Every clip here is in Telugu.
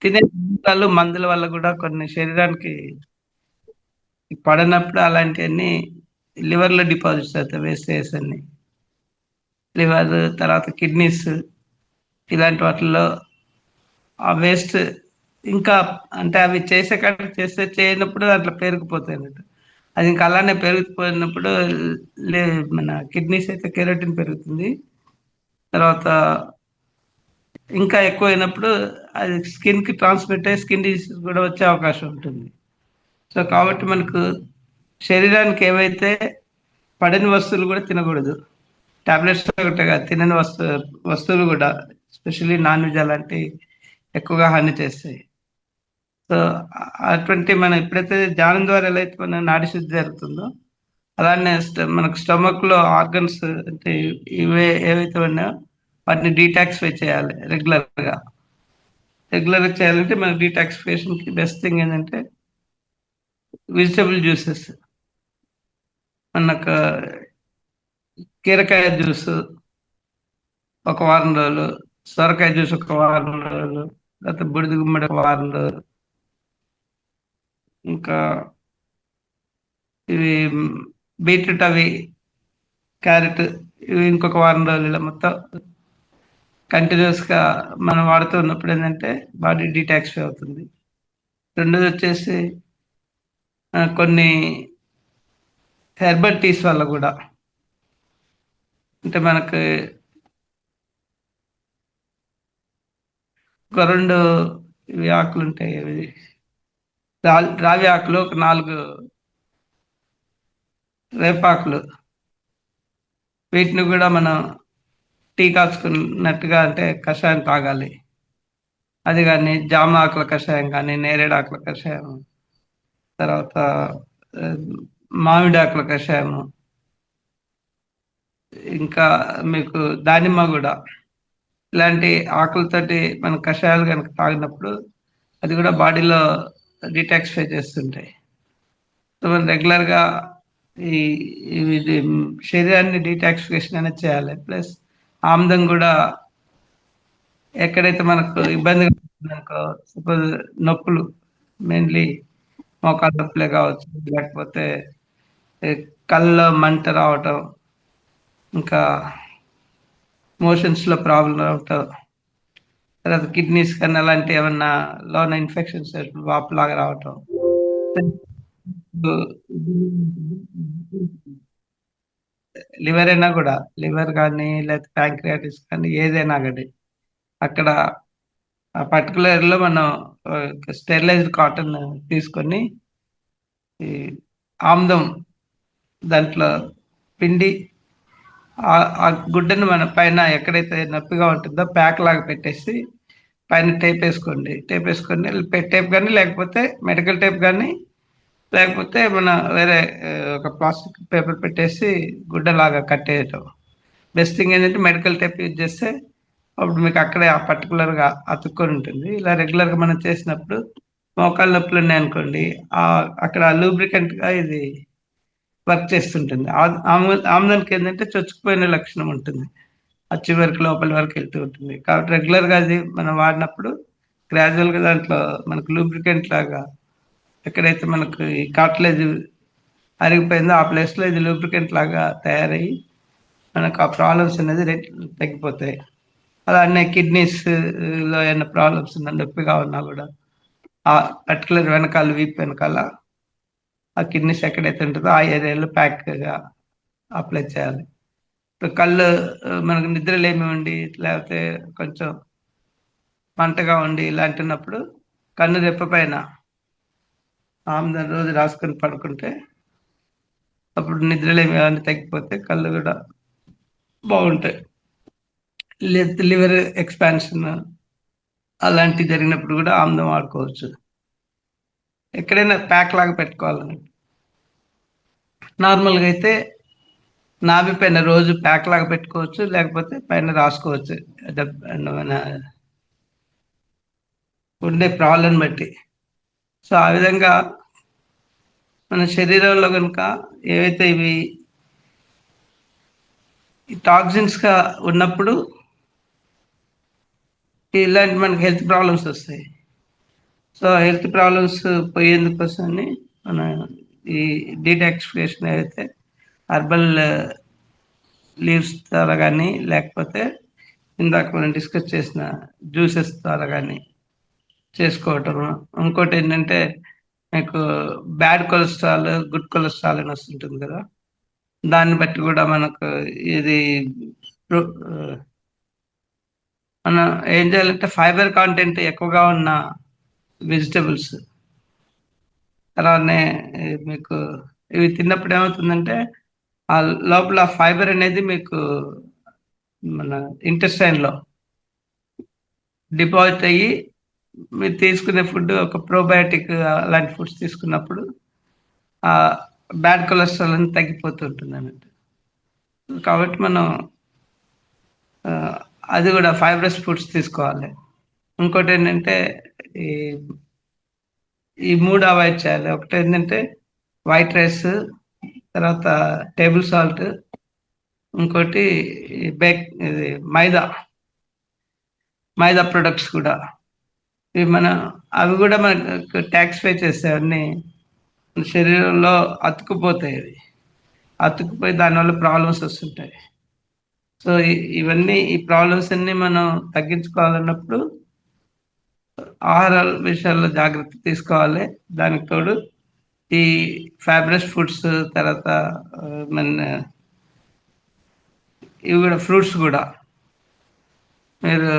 తినే మందుల వల్ల కూడా కొన్ని శరీరానికి పడనప్పుడు అలాంటివన్నీ లివర్లో డిపాజిట్స్ అవుతాయి, వేస్టేజెస్ అన్ని. లివర్ తర్వాత కిడ్నీస్ ఇలాంటి వాటిల్లో ఆ వేస్ట్ ఇంకా అంటే అవి చేసే కాడికి చేస్తే చేయనప్పుడు అట్లా పేరుకుపోతాయి అన్నట్టు. అది ఇంకా అలానే పెరిగిపోయినప్పుడు లే మన కిడ్నీస్ అయితే కెరోటిన్ పెరుగుతుంది. తర్వాత ఇంకా ఎక్కువైనప్పుడు అది స్కిన్కి ట్రాన్స్మిట్ అయ్యి స్కిన్ డిసీజ్ కూడా వచ్చే అవకాశం ఉంటుంది. సో కాబట్టి మనకు శరీరానికి ఏవైతే పడని వస్తువులు కూడా తినకూడదు. టాబ్లెట్స్ ఒకటే కాదు, తినని వస్తువులు కూడా, ఎస్పెషల్లీ నాన్ వెజ్ అలాంటి ఎక్కువగా హాని చేస్తాయి. సో అటువంటి మనం ఎప్పుడైతే ధ్యానం ద్వారా ఎలా అయితే మన నాడి శుద్ధి జరుగుతుందో, అలానే మనకు స్టమక్లో ఆర్గన్స్ అంటే ఇవే ఏవైతే ఉన్నాయో వాటిని డీటాక్సిఫై చేయాలి రెగ్యులర్గా. రెగ్యులర్గా చేయాలంటే మన డీటాక్సిఫికేషన్కి బెస్ట్ థింగ్ ఏంటంటే వెజిటబుల్ జ్యూసెస్. మనకు కీరకాయ జ్యూస్ ఒక వారం రోజులు, సొరకాయ జ్యూస్ ఒక వారం రోజులు, లేకపోతే బుడిది గుమ్మడి ఒక వారం రోజులు, ఇంకా ఇవి బీట్రూట్ అవి, క్యారెట్ ఇవి ఇంకొక వారం రోజులు, ఇలా మొత్తం కంటిన్యూస్గా మనం వాడుతూ ఉన్నప్పుడు ఏంటంటే బాడీ డీటాక్సిఫై అవుతుంది. రెండోది వచ్చేసి కొన్ని హెర్బల్ టీస్ వల్ల కూడా, అంటే మనకు ఒక 2 ఇవి ఆకులు ఉంటాయి, ఇవి రావి ఆకులు, ఒక 4 వేపాకులు, వీటిని కూడా మనం టీ కాచుకున్నట్టుగా అంటే కషాయం తాగాలి. అది కానీ జామ ఆకుల కషాయం కానీ, నేరేడు ఆకుల కషాయం, తర్వాత మామిడి ఆకుల కషాయము, ఇంకా మీకు దానిమ్మ కూడా, ఇలాంటి ఆకులతోటి మన కషాయాలు కనుక తాగినప్పుడు అది కూడా బాడీలో డీటాక్సిఫై చేస్తుంటాయి. సో మనం రెగ్యులర్గా ఈ ఇది శరీరాన్ని డీటాక్సిఫికేషన్ అనేది చేయాలి. ప్లస్ ఆమ్లం కూడా ఎక్కడైతే మనకు ఇబ్బందిగా ఉంటుందనుకో, సపోజ్ నొప్పులు, మెయిన్లీ మోకాళ్ళ నొప్పులే కావచ్చు, లేకపోతే కళ్ళలో మంట రావటం, ఇంకా మోషన్స్లో ప్రాబ్లం రావటం, తర్వాత కిడ్నీస్ కన్నా అలాంటి ఏమన్నా లోన ఇన్ఫెక్షన్స్ వాపులాగా రావటం, లివర్ అయినా కూడా, లివర్ కానీ లేకపోతే ప్యాంక్రియాటిస్ కానీ ఏదైనా కానీ అక్కడ ఆ పర్టికులర్లో మనం స్టెరిలైజ్డ్ కాటన్ తీసుకొని ఈ ఆమ్లం దాంట్లో పిండి ఆ గుడ్డను మన పైన ఎక్కడైతే నొప్పిగా ఉంటుందో ప్యాక్ లాగా పెట్టేసి పైన టేప్ వేసుకోండి. టేప్ వేసుకొని టేప్ కానీ లేకపోతే మెడికల్ టేప్ కానీ లేకపోతే మన వేరే ఒక ప్లాస్టిక్ పేపర్ పెట్టేసి గుడ్డలాగా కట్టేయటం. బెస్ట్ థింగ్ ఏంటంటే మెడికల్ టేప్ యూజ్ చేస్తే అప్పుడు మీకు అక్కడే ఆ పర్టికులర్గా అతుక్కొని ఉంటుంది. ఇలా రెగ్యులర్గా మనం చేసినప్పుడు మోకాళ్ళ నొప్పులు ఉన్నాయనుకోండి, అక్కడ లూబ్రికెంట్గా ఇది వర్క్ చేస్తుంటుంది. ఆమ్లానికి ఏంటంటే చొచ్చుకుపోయిన లక్షణం ఉంటుంది, ఆ చివరికి లోపలి వరకు వెళ్తూ ఉంటుంది. కాబట్టి రెగ్యులర్గా అది మనం వాడినప్పుడు గ్రాడ్యువల్గా దాంట్లో మనకు లూబ్రికెంట్ లాగా ఎక్కడైతే మనకు ఈ కార్టిలేజ్ అరిగిపోయిందో ఆ ప్లేస్లో ఇది లూబ్రికెంట్ లాగా తయారయ్యి మనకు ఆ ప్రాబ్లమ్స్ అనేది తగ్గిపోతాయి. అలానే కిడ్నీస్లో ఏమైనా ప్రాబ్లమ్స్ ఉన్నా, నొప్పిగా ఉన్నా కూడా ఆ పర్టికులర్ వెనకాల వీపు వెనకాల ఆ కిడ్నీస్ ఎక్కడైతే ఉంటుందో ఆ ఏరియాలో ప్యాక్గా అప్లై చేయాలి. కళ్ళు మనకు నిద్రలేమి ఉండి లేకపోతే కొంచెం మంటగా ఉండి ఇలాంటినప్పుడు కన్ను రెప్ప పైన ఆమ్లం రోజు రాసుకొని పడుకుంటే అప్పుడు నిద్రలేమి అవన్నీ తగ్గిపోతే కళ్ళు కూడా బాగుంటాయి. లివర్ ఎక్స్పాన్షన్ అలాంటివి జరిగినప్పుడు కూడా ఆమ్లం వాడుకోవచ్చు. ఎక్కడైనా ప్యాక్ లాగా పెట్టుకోవాలని, నార్మల్గా అయితే నాభి పైన రోజు ప్యాక్ లాగా పెట్టుకోవచ్చు, లేకపోతే పైన రాసుకోవచ్చు మన ఉండే ప్రాబ్లం బట్టి. సో ఆ విధంగా మన శరీరంలో కనుక ఏవైతే ఇవి టాక్సిన్స్గా ఉన్నప్పుడు ఇలాంటి మనకి హెల్త్ ప్రాబ్లమ్స్ వస్తాయి. సో హెల్త్ ప్రాబ్లమ్స్ పోయేందుకోసమని మన ఈ డీటాక్సిఫికేషన్ అయితే హర్బల్ లీవ్స్ ద్వారా కానీ లేకపోతే ఇందాక మనం డిస్కస్ చేసిన జ్యూసెస్ ద్వారా కానీ చేసుకోవటం. ఇంకోటి ఏంటంటే మీకు బ్యాడ్ కొలెస్ట్రాల్ గుడ్ కొలెస్ట్రాల్ అని వస్తుంటుంది కదా, దాన్ని బట్టి కూడా మనకు ఇది మనం ఏం చేయాలంటే ఫైబర్ కాంటెంట్ ఎక్కువగా ఉన్న వెజిటబుల్స్ అలానే మీకు ఇవి తిన్నప్పుడు ఏమవుతుందంటే ఆ లోపల ఫైబర్ అనేది మీకు మన ఇంటెస్టైన్ లో డిపాజిట్ అయ్యి మీరు తీసుకునే ఫుడ్ ఒక ప్రోబయాటిక్ అలాంటి ఫుడ్స్ తీసుకున్నప్పుడు ఆ బ్యాడ్ కొలెస్ట్రాల్ అని తగ్గిపోతుంటుంది అన్నట్టు. కాబట్టి మనం ఆ, అది కూడా ఫైబ్రస్ ఫుడ్స్ తీసుకోవాలి. ఇంకోటి ఏంటంటే ఈ ఈ మూడు అవాయిడ్ చేయాలి. ఒకటి ఏంటంటే వైట్ రైస్, తర్వాత టేబుల్ సాల్ట్, ఇంకోటి ఇది మైదా మైదా ప్రొడక్ట్స్ కూడా ఇవి అవి కూడా మనకు ట్యాక్స్ పే చేస్తాయి. అన్నీ మన శరీరంలో అతుక్కుపోతాయి. అవి అతుక్కుపోయి దానివల్ల ప్రాబ్లమ్స్ వస్తుంటాయి. సో ఇవన్నీ ఈ ప్రాబ్లమ్స్ అన్ని మనం తగ్గించుకోవాలన్నప్పుడు ఆహార విషయాల్లో జాగ్రత్త తీసుకోవాలి. దానికి తోడు ఈ ఫైబ్రస్ ఫుడ్స్, తర్వాత మన ఇవి కూడా ఫ్రూట్స్ కూడా మీరు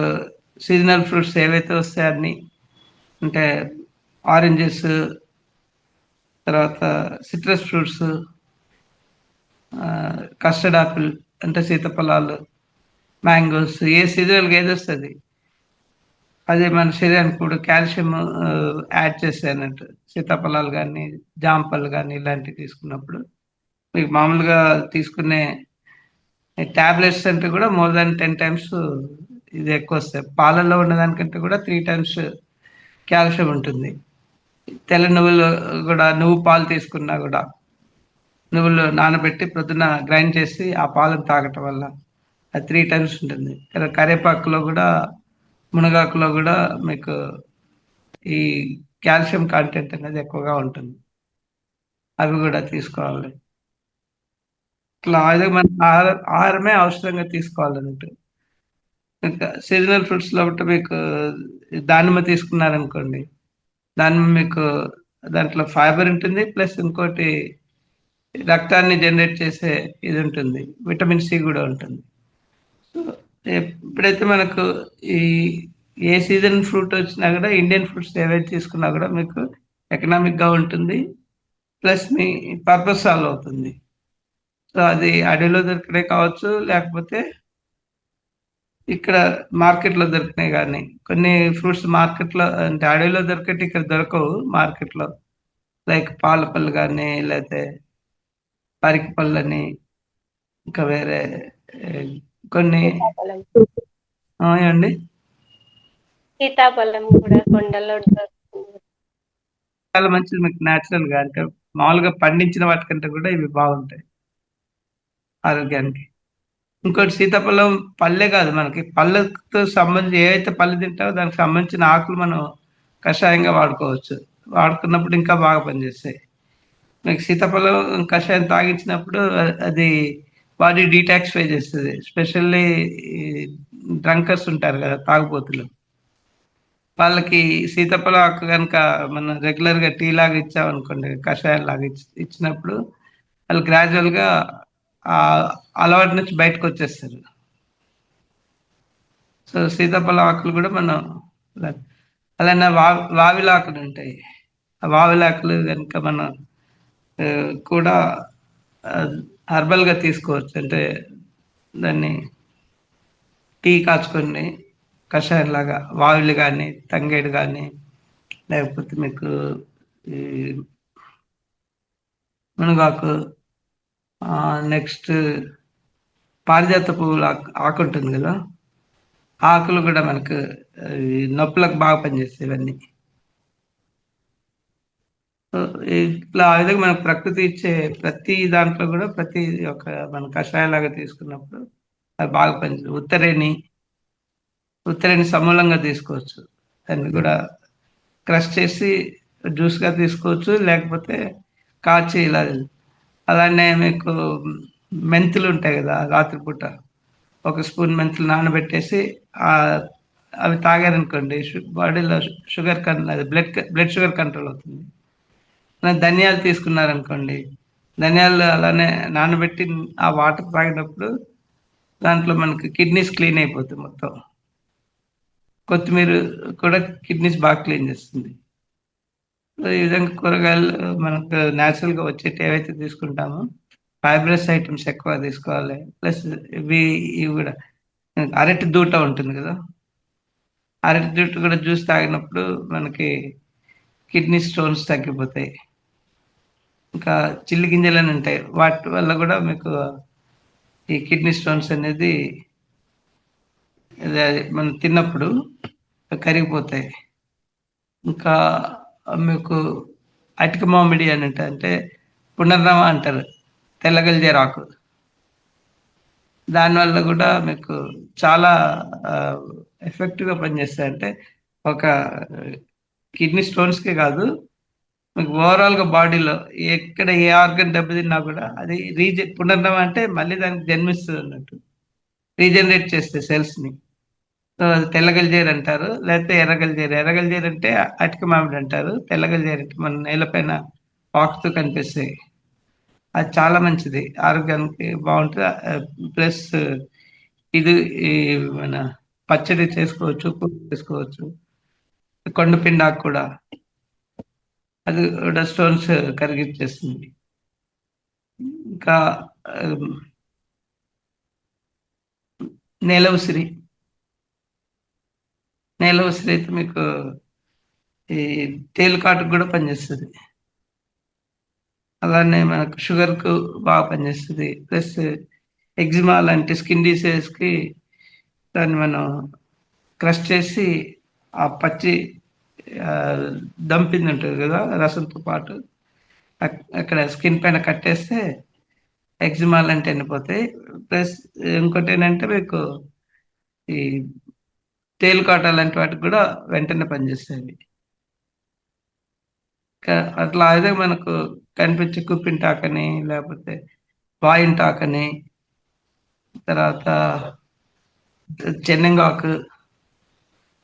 సీజనల్ ఫ్రూట్స్ ఏవైతే వస్తాయో అన్ని, అంటే ఆరెంజెస్, తర్వాత సిట్రస్ ఫ్రూట్స్, కస్టర్డ్ ఆపిల్ అంటే సీతాఫలాలు, మ్యాంగోస్, ఏ సీజనల్గా ఏది వస్తుంది అదే మన శరీరానికి కూడా కాల్షియం యాడ్ చేస్తాయి అన్నట్టు. సీతాఫలాలు కానీ జాంపళ్ళు కానీ ఇలాంటివి తీసుకున్నప్పుడు మీకు మామూలుగా తీసుకునే టాబ్లెట్స్ అంటే కూడా మోర్ దాన్ 10 times ఇది ఎక్కువ వస్తాయి. పాలల్లో ఉన్నదానికంటే కూడా 3 times కాల్షియం ఉంటుంది. తెల్ల నువ్వులు కూడా, నువ్వు పాలు తీసుకున్నా కూడా నువ్వులు నానబెట్టి ప్రొద్దున గ్రైండ్ చేసి ఆ పాలను తాగటం వల్ల అది 3 times ఉంటుంది. కరివేపాకులో కూడా, మునగాకులో కూడా మీకు ఈ కాల్షియం కంటెంట్ అనేది ఎక్కువగా ఉంటుంది. అవి కూడా తీసుకోవాలి. ఇట్లా అదే మన ఆహారమే అవసరంగా తీసుకోవాలన్నట్టు. ఇంకా సీజనల్ ఫ్రూట్స్ లో ఒకటి మీకు దానిమ్మ తీసుకున్నారనుకోండి, దానిమ్మ మీకు దాంట్లో ఫైబర్ ఉంటుంది, ప్లస్ ఇంకోటి రక్తాన్ని జనరేట్ చేసే ఇది ఉంటుంది, విటమిన్ సి కూడా ఉంటుంది. సో ఎప్పుడైతే మనకు ఈ ఏ సీజన్ ఫ్రూట్ వచ్చినా కూడా ఇండియన్ ఫ్రూట్స్ ఏవైతే తీసుకున్నా కూడా మీకు ఎకనామిక్ గా ఉంటుంది, ప్లస్ మీ పర్పస్ సాల్వ్ అవుతుంది. సో అది అడవిలో దొరికినే కావచ్చు, లేకపోతే ఇక్కడ మార్కెట్లో దొరికినాయి. కానీ కొన్ని ఫ్రూట్స్ మార్కెట్లో అంటే అడవిలో దొరికేటి ఇక్కడ దొరకవు మార్కెట్లో, లైక్ పాలపళ్ళు కానీ, లేకపోతే పరికి పళ్ళని, ఇంకా వేరే ఏ, కొన్ని సీతాఫలం ఏమండి సీతాఫలం కూడా కొండల్లో దొరుకుతుంది. చాలా మంచిది మీకు న్యాచురల్ గా, అంటే మామూలుగా పండించిన వాటికంటే కూడా ఇవి బాగుంటాయి ఆరోగ్యానికి. ఇంకోటి సీతాఫలం పళ్ళే కాదు, మనకి పళ్ళతో సంబంధించి ఏవైతే పళ్ళు తింటావో దానికి సంబంధించిన ఆకులు మనం కషాయంగా వాడుకోవచ్చు. వాడుకున్నప్పుడు ఇంకా బాగా పనిచేస్తాయి. మీకు సీతాఫలం కషాయం తాగించినప్పుడు అది బాడీ డీటాక్సిఫై చేస్తుంది. ఎస్పెషల్లీ డ్రంకర్స్ ఉంటారు కదా, తాగుబోతులు, వాళ్ళకి సీతాఫలం ఆకు కనుక మనం రెగ్యులర్ గా టీ లాగా ఇచ్చామనుకోండి, కషాయం లాగా ఇచ్చినప్పుడు వాళ్ళు గ్రాడ్యువల్ గా ఆ అలవాటు నుంచి బయటకు వచ్చేస్తారు. సో సీతాఫలం ఆకులు కూడా మనం అలానే వావిలాకులు ఉంటాయి. ఆ వావిలాకులు కనుక మనం ఆ, కూడా హర్బల్ గా తీసుకోవచ్చు. అంటే దాన్ని టీ కాచుకొని కషాయం లాగా, వావిలి కానీ, తంగేడు కానీ, లేకపోతే మీకు ఈ మునగాకు, నెక్స్ట్ పారిజాత పువ్వుల ఆకు ఉంటుంది కదా, ఆకులు కూడా మనకు ఈ నొప్పులకు బాగా పనిచేస్తాయి ఇవన్నీ. సో ఇట్లా ఆ విధంగా మనకు ప్రకృతి ఇచ్చే ప్రతి దాంట్లో కూడా ప్రతి ఒక మన కషాయం లాగా తీసుకున్నప్పుడు అది బాగా పనిచేస్తుంది. ఉత్తరేణి సమూలంగా తీసుకోవచ్చు. దాన్ని కూడా క్రష్ చేసి జ్యూస్గా తీసుకోవచ్చు, లేకపోతే కాచి ఇలా. అలానే మీకు మెంతులు ఉంటాయి కదా, రాత్రిపూట ఒక స్పూన్ మెంతులు నానబెట్టేసి ఆ, అవి తాగారనుకోండి, బాడీలో షుగర్ అది బ్లడ్ షుగర్ కంట్రోల్ అవుతుంది. ధనియాలు తీసుకున్నారనుకోండి, ధనియాలు అలానే నానబెట్టి ఆ వాటర్ తాగినప్పుడు దాంట్లో మనకి కిడ్నీస్ క్లీన్ అయిపోతుంది మొత్తం. కొత్తిమీర కూడా కిడ్నీస్ బాగా క్లీన్ చేస్తుంది. సో ఈ విధంగా కూరగాయలు మనకు న్యాచురల్గా వచ్చేటి ఏవైతే తీసుకుంటామో ఫైబ్రస్ ఐటమ్స్ ఎక్కువ తీసుకోవాలి. ప్లస్ ఇవి కూడా అరటి దూట ఉంటుంది కదా, అరటి దూట కూడా జ్యూస్ తాగినప్పుడు మనకి కిడ్నీ స్టోన్స్ తగ్గిపోతాయి. ఇంకా చిల్లి గింజలు అని ఉంటాయి, వాటి వల్ల కూడా మీకు ఈ కిడ్నీ స్టోన్స్ అనేది మనం తిన్నప్పుడు కరిగిపోతాయి. ఇంకా మీకు అటిక మామిడి అని అంటే పునర్నవ అంటారు, తెల్లగలిజేరాకు. దానివల్ల కూడా మీకు చాలా ఎఫెక్టివ్గా పనిచేస్తాయి. అంటే ఒక కిడ్నీ స్టోన్స్కే కాదు, మీకు ఓవరాల్గా బాడీలో ఎక్కడ ఏ ఆర్గన్ దెబ్బతిన్నా కూడా అది పునర్నవ అంటే మళ్ళీ దానికి జన్మిస్తుంది అన్నట్టు, రీజనరేట్ చేస్తే సెల్స్ని. సో అది తెల్లగలిజేరు అంటారు, లేకపోతే ఎర్రగలిజేరు. ఎర్రగలిజేరు అంటే అటిక మామిడి అంటారు, తెల్లగలిజేరు అంటే మన నేలపైన పాకుతూ కనిపిస్తాయి. అది చాలా మంచిది, ఆరోగ్యానికి బాగుంటుంది. ప్లస్ ఇది ఈ మన పచ్చడి చేసుకోవచ్చు, కూర చేసుకోవచ్చు. కొండపిండాకు కూడా, అది కూడా స్టోన్స్ కరిగిచ్చేస్తుంది. ఇంకా నేల ఉసిరి. నేల ఉసిరి అయితే మీకు ఈ తేలికాటుకు కూడా పనిచేస్తుంది. అలానే మనకు షుగర్కు బాగా పనిచేస్తుంది. ప్లస్ ఎగ్జిమా లాంటి స్కిన్ డిసీజెస్కి దాన్ని మనం క్రష్ చేసి ఆ పచ్చి దంపింది ఉంటుంది కదా రసంతో పాటు, అక్కడ స్కిన్ పైన కట్టేస్తే ఎగ్జిమా లాంటి ఎండిపోతాయి. ప్లస్ ఇంకోటి ఏంటంటే మీకు ఈ తేలికాట లాంటి వాటికి కూడా వెంటనే పనిచేస్తాయి. అట్లా అయితే మనకు కనిపించే కుప్పింటాకని, లేకపోతే వాయింటాకని, తర్వాత చెన్నంగాకు.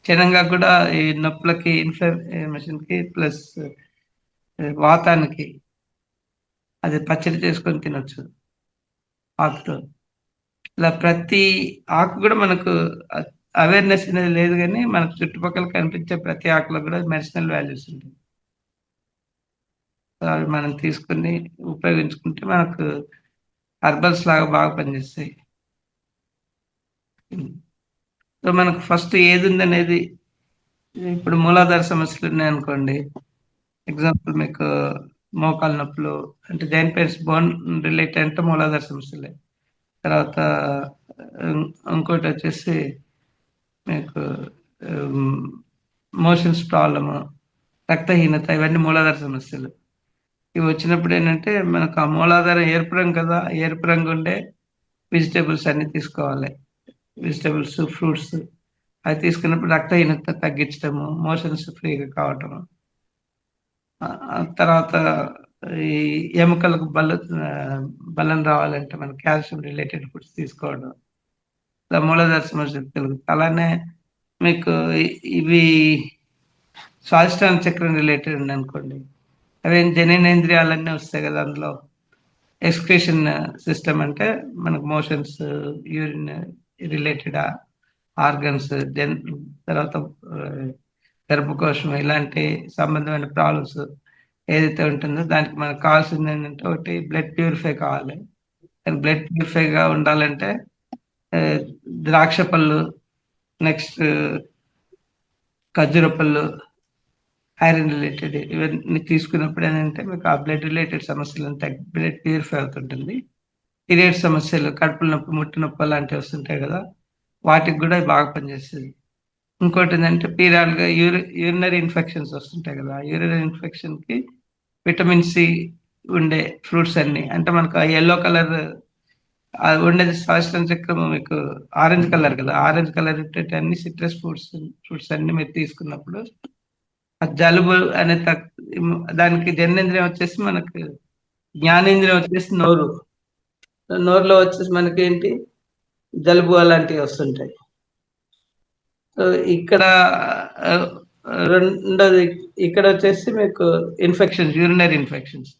చెన్నంగాకు కూడా ఈ నొప్పులకి, ఇన్ఫ్లమేషన్కి, ప్లస్ వాతానికి అది పచ్చడి చేసుకొని తినొచ్చు ఆకుతో. ఇలా ప్రతి ఆకు కూడా మనకు అవేర్నెస్ అనేది లేదు, కానీ మనకు చుట్టుపక్కల కనిపించే ప్రతి ఆకులో కూడా మెడిసినల్ వాల్యూస్ ఉంటాయి. అవి మనం తీసుకుని ఉపయోగించుకుంటే మనకు హర్బల్స్ లాగా బాగా పనిచేస్తాయి. సో మనకు ఫస్ట్ ఏది ఉందనేది, ఇప్పుడు మూలాధార సమస్యలు ఉన్నాయనుకోండి, ఎగ్జాంపుల్ మీకు మోకాలు నొప్పులు అంటే జాయింట్ పెయిన్స్, బోన్ రిలేటెడ్ అంటే మూలాధార సమస్యలే. తర్వాత ఇంకోటి వచ్చేసి మీకు మోషన్స్ ప్రాబ్లము, రక్తహీనత, ఇవన్నీ మూలాధార సమస్యలు. ఇవి వచ్చినప్పుడు ఏంటంటే మనకు ఆ మూలాధారం ఎరుపు రంగు కదా, ఎరుపు రంగు ఉండే వెజిటేబుల్స్ అన్ని తీసుకోవాలి. వెజిటేబుల్స్, ఫ్రూట్స్ అవి తీసుకున్నప్పుడు రక్తహీనత తగ్గించడము, మోషన్స్ ఫ్రీగా కావటము. తర్వాత ఈ ఎముకలకు బలం రావాలంటే మన కాల్షియం రిలేటెడ్ ఫుడ్స్ తీసుకోవడం, మూలాధార సమస్యలు కలుగుతుంది. అలానే మీకు ఇవి స్వాధిష్టాన చక్రం రిలేటెడ్ ఉంది అనుకోండి, అవి జననేంద్రియాలన్నీ వస్తాయి కదా అందులో. ఎక్స్క్రీషన్ సిస్టమ్ అంటే మనకు మోషన్స్, యూరిన్ రిలేటెడ్ ఆర్గన్స్, తర్వాత గర్భకోశం, ఇలాంటి సంబంధమైన ప్రాబ్లమ్స్ ఏదైతే ఉంటుందో దానికి మనకు కావాల్సింది ఏంటంటే ఒకటి బ్లడ్ ప్యూరిఫై కావాలి. బ్లడ్ ప్యూరిఫైగా ఉండాలంటే ద్రాక్ష పళ్ళు, నెక్స్ట్ ఖర్జూర పళ్ళు, ఐరన్ రిలేటెడ్ ఇవన్నీ తీసుకున్నప్పుడు ఏంటంటే మీకు ఆ బ్లడ్ రిలేటెడ్ సమస్యలు తగ్గి బ్లడ్ ప్యూరిఫై అవుతుంటుంది. పీరియడ్ సమస్యలు, కడుపుల నొప్పి, ముట్టు నొప్పి లాంటివి వస్తుంటాయి కదా, వాటికి కూడా బాగా పనిచేస్తుంది. ఇంకోటి ఏంటంటే పీరియడ్గా యూరినరీ ఇన్ఫెక్షన్స్ వస్తుంటాయి కదా, యూరినరీ ఇన్ఫెక్షన్కి విటమిన్ సి ఉండే ఫ్రూట్స్ అన్ని, అంటే మనకు ఆ ఎల్లో కలర్ ఉండేది స్వాస్థ్యం చక్రం మీకు ఆరెంజ్ కలర్ కదా, ఆరెంజ్ కలర్ అన్ని సిట్రస్ ఫ్రూట్స్ అన్ని మీరు తీసుకున్నప్పుడు ఆ జలుబు అనే దానికి జననేంద్రియం వచ్చేసి మనకు, జ్ఞానేంద్రియం వచ్చేసి నోరు. నోరులో వచ్చేసి మనకేంటి జలుబు అలాంటివి వస్తుంటాయి. సో ఇక్కడ రెండోది ఇక్కడ వచ్చేసి మీకు ఇన్ఫెక్షన్స్, యూరినరీ ఇన్ఫెక్షన్స్.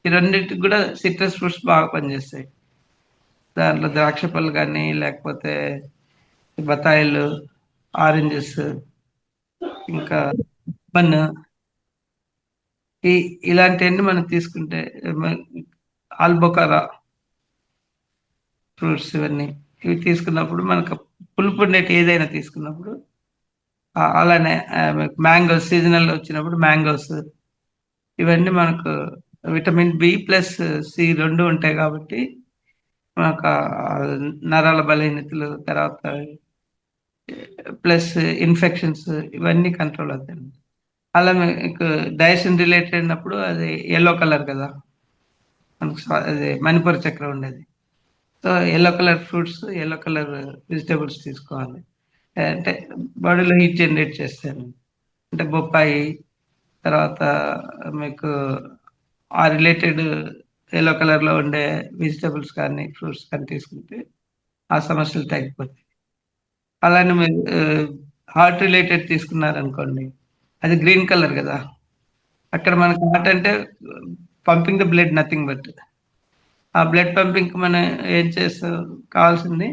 ఈ రెండింటికి కూడా సిట్రస్ ఫ్రూట్స్ బాగా పనిచేస్తాయి. దాంట్లో ద్రాక్ష పళ్ళు కానీ, లేకపోతే బత్తాయిలు, ఆరెంజెస్, ఇంకా బన్, ఈ ఇలాంటివన్నీ మనం తీసుకుంటే ఆల్బొకారా ఫ్రూట్స్ ఇవన్నీ, ఇవి తీసుకున్నప్పుడు మనకు పులుపు ఉండేటి ఏదైనా తీసుకున్నప్పుడు, అలానే మ్యాంగోస్ సీజనల్ వచ్చినప్పుడు మ్యాంగోస్, ఇవన్నీ మనకు విటమిన్ బి ప్లస్ సి రెండు ఉంటాయి కాబట్టి మనకు నరాల బలహీనతలు, తర్వాత ప్లస్ ఇన్ఫెక్షన్స్ ఇవన్నీ కంట్రోల్ అవుతాయి. అలా మీకు డైజెషన్ రిలేటెడ్ అయినప్పుడు అది ఎల్లో కలర్ కదా, మనకు అది మణిపూర చక్రం ఉండేది. So yellow colour fruits, yellow colour vegetables తీసుకోవాలి. అంటే బాడీలో హీట్ జనరేట్ చేస్తాను. అంటే బొప్పాయి, తర్వాత మీకు ఆ రిలేటెడ్ ఎల్లో కలర్లో ఉండే వెజిటేబుల్స్ కానీ ఫ్రూట్స్ కానీ తీసుకుంటే ఆ సమస్యలు తగ్గిపోతాయి. అలానే మీరు హార్ట్ రిలేటెడ్ తీసుకున్నారనుకోండి, అది గ్రీన్ కలర్ కదా, అక్కడ మనకు హార్ట్ అంటే pumping the blood, nothing but ఆ బ్లడ్ పంపింగ్ మనం ఏం చేస్తాం, కావాల్సింది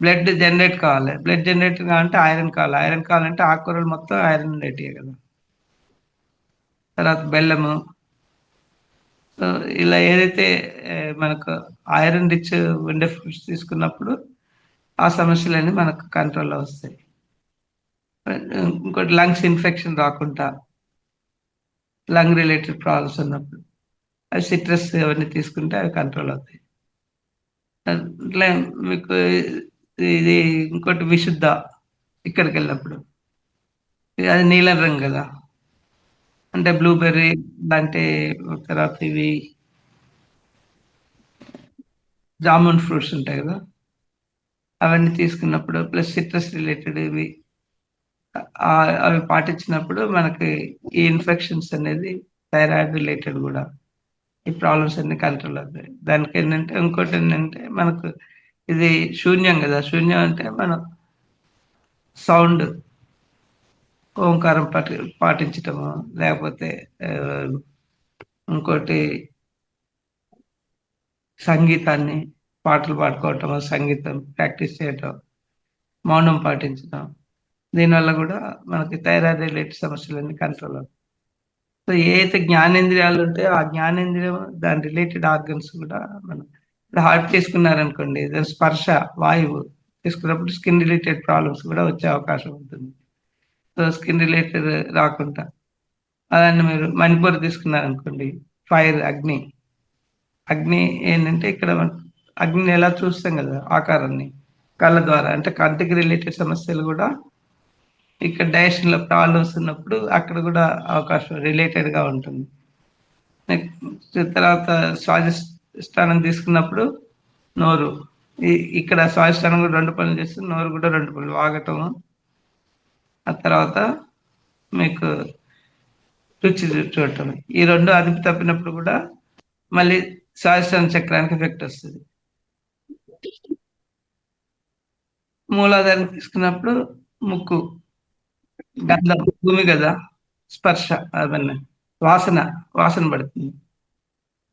బ్లడ్ జనరేట్ కావాలి. బ్లడ్ జనరేట్ కావాలంటే ఐరన్ కావాలి. ఐరన్ కావాలంటే ఆకుకూరలు మొత్తం ఐరన్ ఉండేటివి కదా. తర్వాత బెల్లము. సో ఇలా ఏదైతే మనకు ఐరన్ రిచ్ ఉండే ఫుడ్స్ తీసుకున్నప్పుడు ఆ సమస్యలన్నీ మనకు కంట్రోల్లో వస్తాయి. ఇంకోటి లంగ్స్ ఇన్ఫెక్షన్ రాకుండా, లంగ్ రిలేటెడ్ ప్రాబ్లమ్స్ ఉన్నప్పుడు అవి సిట్రస్ అవన్నీ తీసుకుంటే అవి కంట్రోల్ అవుతాయి. అట్లా మీకు ఇది ఇంకోటి విశుద్ధ, ఇక్కడికి వెళ్ళినప్పుడు అది నీలం రంగు కదా, అంటే బ్లూబెర్రీ లాంటి, తర్వాత ఇవి జామున్ ఫ్రూట్స్ ఉంటాయి కదా, అవన్నీ తీసుకున్నప్పుడు ప్లస్ సిట్రస్ రిలేటెడ్ ఇవి అవి పాటించినప్పుడు మనకి ఈ ఇన్ఫెక్షన్స్ అనేది, థైరాయిడ్ రిలేటెడ్ కూడా ఈ ప్రాబ్లమ్స్ అన్ని కంట్రోల్ అవుతాయి. దానికి ఏంటంటే ఇంకోటి ఏంటంటే మనకు ఇది శూన్యం కదా, శూన్యం అంటే మనం సౌండ్ ఓంకారం పాటించటము, లేకపోతే ఇంకోటి సంగీతాన్ని, పాటలు పాడుకోవటం, సంగీతం ప్రాక్టీస్ చేయటం, మౌనం పాటించడం, దీనివల్ల కూడా మనకి థైరాయిడ్ రిలేటెడ్ సమస్యలన్నీ కంట్రోల్ అవుతాయి. సో ఏ అయితే జ్ఞానేంద్రియాలు ఉంటాయో ఆ జ్ఞానేంద్రియం దాని రిలేటెడ్ ఆర్గన్స్ కూడా మనం ఇప్పుడు హార్ట్ తీసుకున్నారనుకోండి, దాని స్పర్శ వాయువు తీసుకున్నప్పుడు స్కిన్ రిలేటెడ్ ప్రాబ్లమ్స్ కూడా వచ్చే అవకాశం ఉంటుంది. సో స్కిన్ రిలేటెడ్ రాకుండా, అలానే మీరు మణిపూర్ తీసుకున్నారనుకోండి, ఫైర్ అగ్ని. అగ్ని ఏంటంటే ఇక్కడ అగ్నిని ఎలా చూస్తాం కదా ఆకారాన్ని, కళ్ళ ద్వారా, అంటే కంటికి రిలేటెడ్ సమస్యలు కూడా ఇక్కడ డైజెషన్ లో ప్రాబ్లమ్స్ ఉన్నప్పుడు అక్కడ కూడా అవకాశం రిలేటెడ్ గా ఉంటుంది. తర్వాత స్వాధిష్టానం తీసుకున్నప్పుడు నోరు, ఇక్కడ స్వాధిష్టానం కూడా రెండు పనులు చేస్తుంది, నోరు కూడా రెండు పనులు, వాగటము, ఆ తర్వాత మీకు రుచి చూడటం. ఈ రెండు అదుపు తప్పినప్పుడు కూడా మళ్ళీ స్వాధిష్టాన చక్రానికి ఎఫెక్ట్ వస్తుంది. మూలాధారం తీసుకున్నప్పుడు ముక్కు, గంధం భూమి కదా, స్పర్శ అవన్నీ వాసన, వాసన పడుతుంది.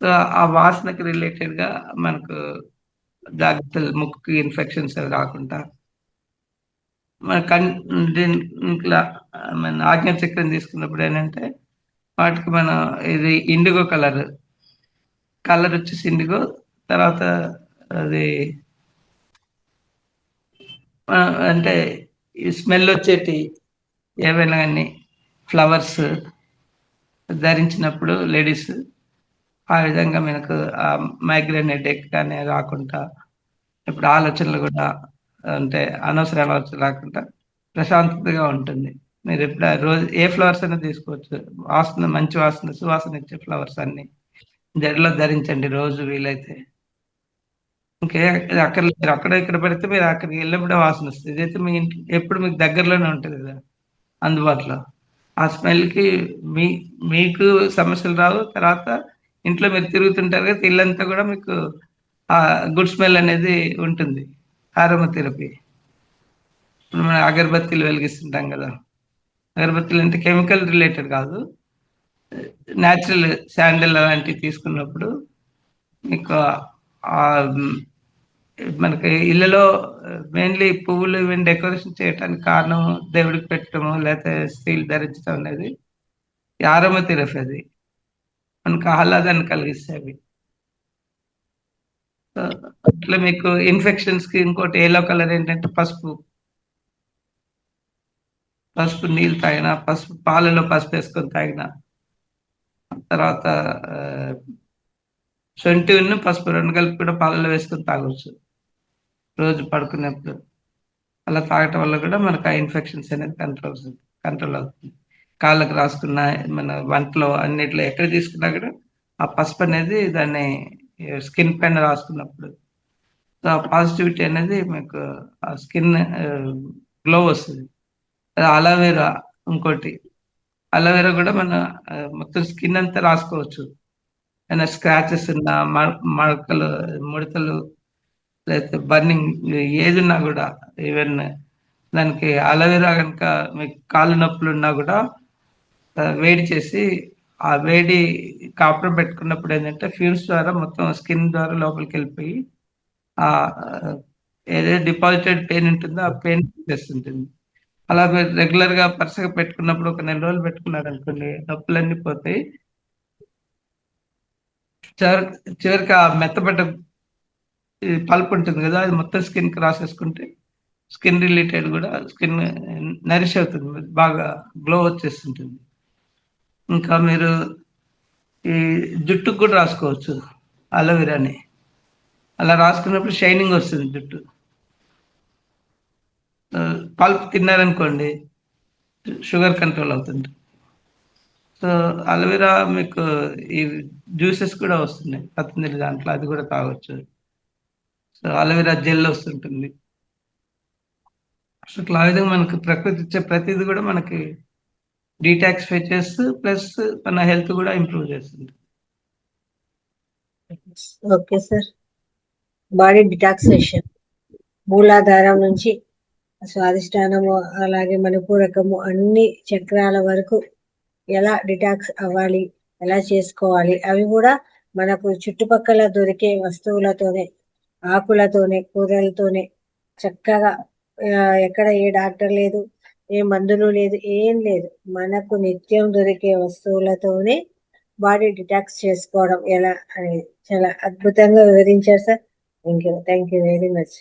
సో ఆ వాసనకి రిలేటెడ్ గా మనకు జాగ్రత్తలు, ముక్కుకి ఇన్ఫెక్షన్స్ అవి రాకుండా, మన దీంట్లో మన ఆజ్ఞ చక్రం తీసుకున్నప్పుడు ఏంటంటే వాటికి మనం ఇది ఇండిగో కలర్, కలర్ వచ్చేసి ఇండిగో, తర్వాత అది అంటే ఈ స్మెల్ వచ్చేటి ఏవైనా కానీ ఫ్లవర్స్ ధరించినప్పుడు లేడీస్, ఆ విధంగా మనకు ఆ మైగ్రేన్ హెడేక్ కానీ రాకుండా, ఇప్పుడు ఆలోచనలు కూడా అంటే అనవసర ఆలోచనలు రాకుండా ప్రశాంతతగా ఉంటుంది. మీరు ఎప్పుడు రోజు ఏ ఫ్లవర్స్ అయినా తీసుకోవచ్చు, వాసన మంచి వాసన, సువాసన ఇచ్చే ఫ్లవర్స్ అన్ని జడలో ధరించండి రోజు వీలైతే. ఇంకే అక్కర్లేదు, మీరు అక్కడ ఇక్కడ పెడితే మీరు అక్కడికి వెళ్ళినప్పుడే వాసన వస్తుంది. ఇదైతే మీ ఇంటి ఎప్పుడు మీకు దగ్గరలోనే ఉంటుంది కదా అందుబాటులో, ఆ స్మెల్‌కి మీ మీకు సమస్యలు రావు. తర్వాత ఇంట్లో మీరు తిరుగుతుంటారు కదా! ఇల్లంతా గూడా మీకు గుడ్ స్మెల్ అనేది ఉంటుంది. Aroma therapy. ఇప్పుడు మనం అగరబత్తీలు వెలిగిస్తుంటాం గదా! అగరబత్తీలు అంటే కెమికల్ రిలేటెడ్ గాదు. నేచురల్ శాండిల్ అలాంటివి తీసుకున్నప్పుడు మీకు హ్మ్, మనకి ఇళ్ళలో మెయిన్‌లీ పువ్వులు ఇవన్నీ డెకరేషన్ చేయటానికి కారణం దేవుడికి పెట్టడమో, లేతే స్త్రీలు ధరించడం అనేది ఈ అరోమా థెరపీ అది. మనకు ఆహ్లాదాన్ని కలిగిస్తాయి అవి. సో, అట్లా మీకు ఇన్ఫెక్షన్స్‌కి ఇంకోటి యెల్లో కలర్ ఏంటంటే పసుపు. పసుపు నీళ్ళు తాగినా, పసుపు పాలలో పసుపేసుకొని తాగినా, తర్వాత ఆహ్, శొంఠిను, పసుపు 2 కలిపి కూడా పాలలో వేసుకొని తాగొచ్చు. రోజు పడుకునేప్పుడు. అలా తాగటం వల్ల కూడా మనకు ఆ ఇన్ఫెక్షన్స్ అనేది కంట్రోల్ అవుతుంది. కాళ్ళకి రాసుకున్న, మన వంటలో అన్నిట్లో ఎక్కడ తీసుకున్నా కూడా ఆ పసుపు అనేది దాన్ని స్కిన్ పైన రాసుకున్నప్పుడు సో, ఆ పాజిటివిటీ అనేది మీకు ఆ స్కిన్ గ్లో వస్తది. అలోవెరా ఇంకోటి. అలోవెరా కూడా మన మొత్తం స్కిన్ అంతా రాసుకోవచ్చు. ఏమైనా స్క్రాచెస్ ఉన్నా, మడకలు, ముడతలు లేకపోతే బర్నింగ్ ఏదున్నా గూడా ఈవెన్ దానికి అలోవెరా గనుక మీకు కాళ్ళు నొప్పులున్నా గూడా వేడి చేసి, ఆ వేడి కాపురం పెట్టుకున్నప్పుడు ఏందంటే ఫ్యూజ్ ద్వారా మొత్తం స్కిన్ ద్వారా లోపలికెళ్ళిపోయి ఆహ్, ఏదైతే డిపాజిటెడ్ పెయిన్ ఉంటుందో ఆ పెయిన్ తీసేస్తుంటుంది. అలా మీరు రెగ్యులర్‌గా పరసగా పెట్టుకున్నప్పుడు ఒక నెల రోజులు పెట్టుకున్నారనుకోండి నొప్పులన్నీ పోతాయి. చివరికి ఆ మెత్తబడ్డ ఈ పల్ప్ ఉంటుంది గదా! అది మొత్తం స్కిన్‌కి రాసేసుకుంటే స్కిన్ రిలేటెడ్ గూడా స్కిన్ నరిష్ అవుతుంది. బాగా గ్లో వచ్చేస్తుంటుంది. ఇంకా మీరు ఈ జుట్టుకి కూడా రాసుకోవచ్చు అలోవెరాని. అలా రాసుకున్నప్పుడు షైనింగ్ వస్తుంది జుట్టు. పల్ప్ తిన్నారనుకోండి షుగర్ కంట్రోల్ అవుతుంది. సో, అలోవెరా మీకు ఈ జ్యూసెస్ కూడా వస్తున్నాయి. పతంజలి దాంట్లో అది కూడా తాగొచ్చు. సో, అలోవెరా జెల్ వస్తుంటుంది. సో, ఇట్లా ఆ విధంగా మనకు ప్రకృతి ఇచ్చే ప్రతీది కూడా మనకి డీటాక్సిఫై చేస్తూ ప్లస్ మన హెల్త్ కూడా ఇంప్రూవ్ చేస్తుంది. Okay sir. బాడీ డిటాక్సేషన్ మూలాధారం నుంచి స్వాదిష్టానము అలాగే మణిపూరకము అన్ని చక్రాల వరకు ఎలా డిటాక్స్ అవ్వాలి, ఎలా చేసుకోవాలి అవి కూడా మనకు చుట్టుపక్కల దొరికే వస్తువులతోనే, ఆకులతోనే, కూరలతోనే చక్కగా ఎక్కడ ఏ డాక్టర్ లేదు, ఏ మందులు లేదు, ఏం లేదు. మనకు నిత్యం దొరికే వస్తువులతోనే బాడీ డిటాక్స్ చేసుకోవడం ఎలా అనేది చాలా అద్భుతంగా వివరించారు sir. Thank you very much.